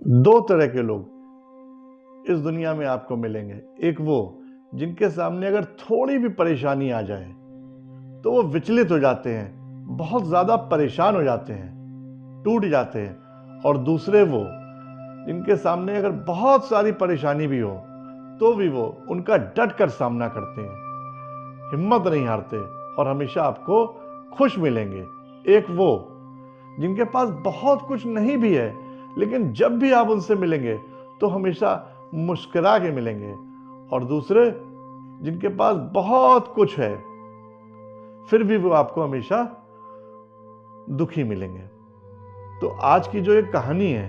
दो तरह के लोग इस दुनिया में आपको मिलेंगे। एक वो जिनके सामने अगर थोड़ी भी परेशानी आ जाए तो वो विचलित हो जाते हैं, बहुत ज़्यादा परेशान हो जाते हैं, टूट जाते हैं। और दूसरे वो जिनके सामने अगर बहुत सारी परेशानी भी हो तो भी वो उनका डट कर सामना करते हैं, हिम्मत नहीं हारते और हमेशा आपको खुश मिलेंगे। एक वो जिनके पास बहुत कुछ नहीं भी है, लेकिन जब भी आप उनसे मिलेंगे तो हमेशा मुस्कुरा के मिलेंगे। और दूसरे जिनके पास बहुत कुछ है, फिर भी वो आपको हमेशा दुखी मिलेंगे। तो आज की जो एक कहानी है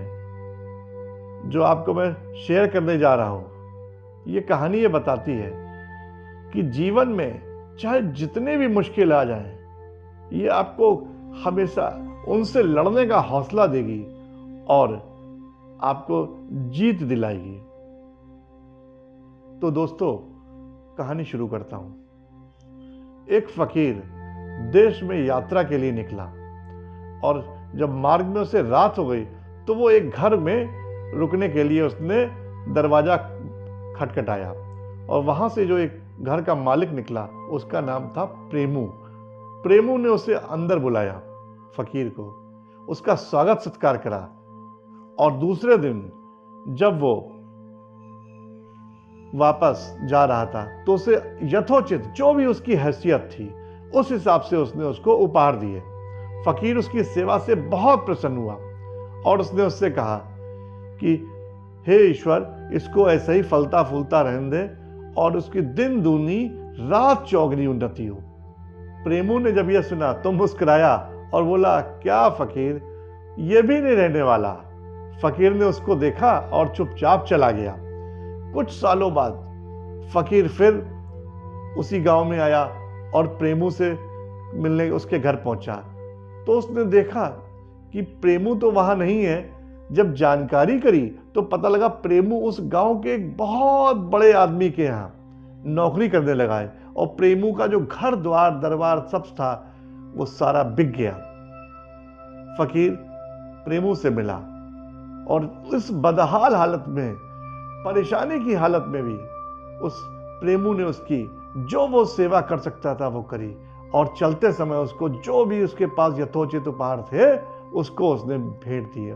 जो आपको मैं शेयर करने जा रहा हूं, ये कहानी ये बताती है कि जीवन में चाहे जितने भी मुश्किल आ जाएं, ये आपको हमेशा उनसे लड़ने का हौसला देगी और आपको जीत दिलाएगी। तो दोस्तों, कहानी शुरू करता हूं। एक फकीर देश में यात्रा के लिए निकला और जब मार्ग में उसे रात हो गई तो वो एक घर में रुकने के लिए उसने दरवाजा खटखटाया और वहां से जो एक घर का मालिक निकला, उसका नाम था प्रेमू। प्रेमू ने उसे अंदर बुलाया, फकीर को, उसका स्वागत सत्कार करा। और दूसरे दिन जब वो वापस जा रहा था तो उसे यथोचित जो भी उसकी हैसियत थी उस हिसाब से उसने उसको उपहार दिए। फकीर उसकी सेवा से बहुत प्रसन्न हुआ और उसने उससे कहा कि हे ईश्वर, इसको ऐसे ही फलता फूलता रहने दे और उसकी दिन दूनी रात चौगनी उन्नति हो। प्रेमू ने जब यह सुना तो मुस्कुराया और बोला, क्या फकीर, ये भी नहीं रहने वाला। फकीर ने उसको देखा और चुपचाप चला गया। कुछ सालों बाद फकीर फिर उसी गांव में आया और प्रेमू से मिलने उसके घर पहुंचा तो उसने देखा कि प्रेमू तो वहां नहीं है। जब जानकारी करी तो पता लगा प्रेमू उस गांव के एक बहुत बड़े आदमी के यहाँ नौकरी करने लगा है और प्रेमू का जो घर द्वार दरबार सब था वो सारा बिक गया। फकीर प्रेमू से मिला और इस बदहाल हालत में, परेशानी की हालत में भी उस प्रेमू ने उसकी जो वो सेवा कर सकता था वो करी और चलते समय उसको जो भी उसके पास यथोचित उपहार थे उसको उसने भेंट दिए।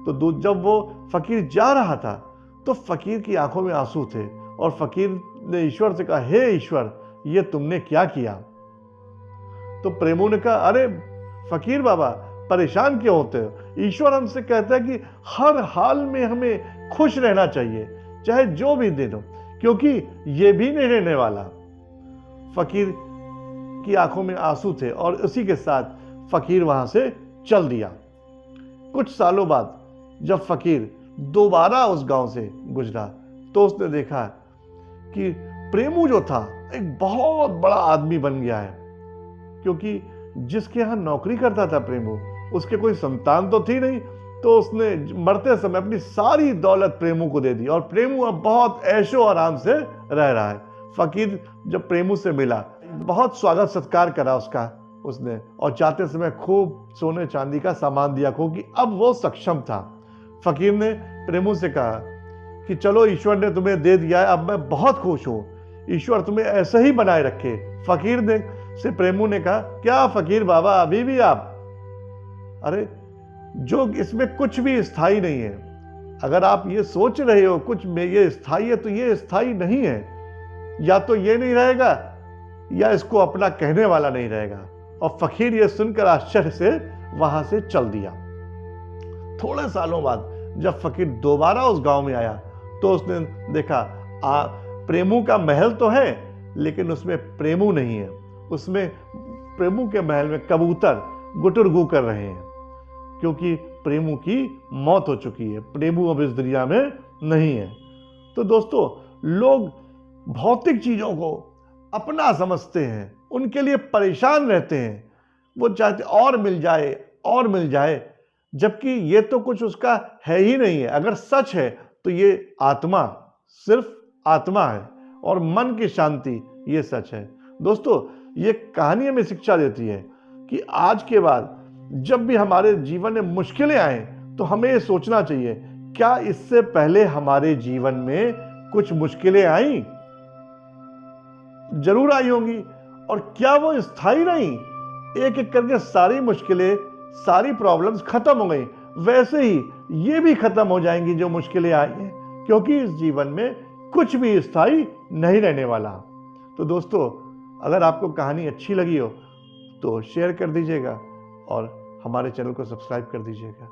तो जब वो फकीर जा रहा था तो फकीर की आंखों में आंसू थे और फकीर ने ईश्वर से कहा, हे ईश्वर, ये तुमने क्या किया? तो प्रेमू ने कहा, अरे फकीर बाबा, परेशान क्यों होते हो? ईश्वर हमसे कहता है कि हर हाल में हमें खुश रहना चाहिए, चाहे जो भी दिन हो, क्योंकि ये भी नहीं रहने वाला। फकीर की आंखों में आंसू थे और उसी के साथ फकीर वहां से चल दिया। कुछ सालों बाद जब फकीर दोबारा उस गांव से गुजरा तो उसने देखा कि प्रेमू जो था एक बहुत बड़ा आदमी बन गया है, क्योंकि जिसके यहां नौकरी करता था प्रेमू, उसके कोई संतान तो थी नहीं, तो उसने मरते समय अपनी सारी दौलत प्रेमू को दे दी और प्रेमू अब बहुत ऐशो आराम से रह रहा है। फकीर जब प्रेमू से मिला, बहुत स्वागत सत्कार करा उसने और जाते समय खूब सोने चांदी का सामान दिया, क्योंकि अब वो सक्षम था। फकीर ने प्रेमू से कहा कि चलो, ईश्वर ने तुम्हें दे दिया है, अब मैं बहुत खुश हूं, ईश्वर तुम्हें ऐसे ही बनाए रखे। फकीर ने से प्रेमू ने कहा, क्या फकीर बाबा, अभी भी आप? अरे, जो इसमें कुछ भी स्थायी नहीं है। अगर आप ये सोच रहे हो कुछ में ये स्थायी है तो ये स्थायी नहीं है। या तो ये नहीं रहेगा या इसको अपना कहने वाला नहीं रहेगा। और फकीर ये सुनकर आश्चर्य से वहां से चल दिया। थोड़े सालों बाद जब फकीर दोबारा उस गांव में आया तो उसने देखा प्रेमू का महल तो है, लेकिन उसमें प्रेमू नहीं है। उसमें प्रेमू के महल में कबूतर गुटुरगू कर रहे हैं, क्योंकि प्रेमू की मौत हो चुकी है। प्रेमू अब इस दुनिया में नहीं है। तो दोस्तों, लोग भौतिक चीजों को अपना समझते हैं, उनके लिए परेशान रहते हैं, वो चाहते और मिल जाए और मिल जाए, जबकि ये तो कुछ उसका है ही नहीं है। अगर सच है तो ये आत्मा, सिर्फ आत्मा है और मन की शांति, ये सच है। दोस्तों, ये कहानी हमें शिक्षा देती है कि आज के बाद जब भी हमारे जीवन में मुश्किलें आए तो हमें ये सोचना चाहिए क्या इससे पहले हमारे जीवन में कुछ मुश्किलें आई? जरूर आई होंगी। और क्या वो स्थायी रही? एक एक करके सारी मुश्किलें, सारी प्रॉब्लम्स खत्म हो गई। वैसे ही ये भी खत्म हो जाएंगी जो मुश्किलें आई हैं, क्योंकि इस जीवन में कुछ भी स्थायी नहीं रहने वाला। तो दोस्तों, अगर आपको कहानी अच्छी लगी हो तो शेयर कर दीजिएगा और हमारे चैनल को सब्सक्राइब कर दीजिएगा।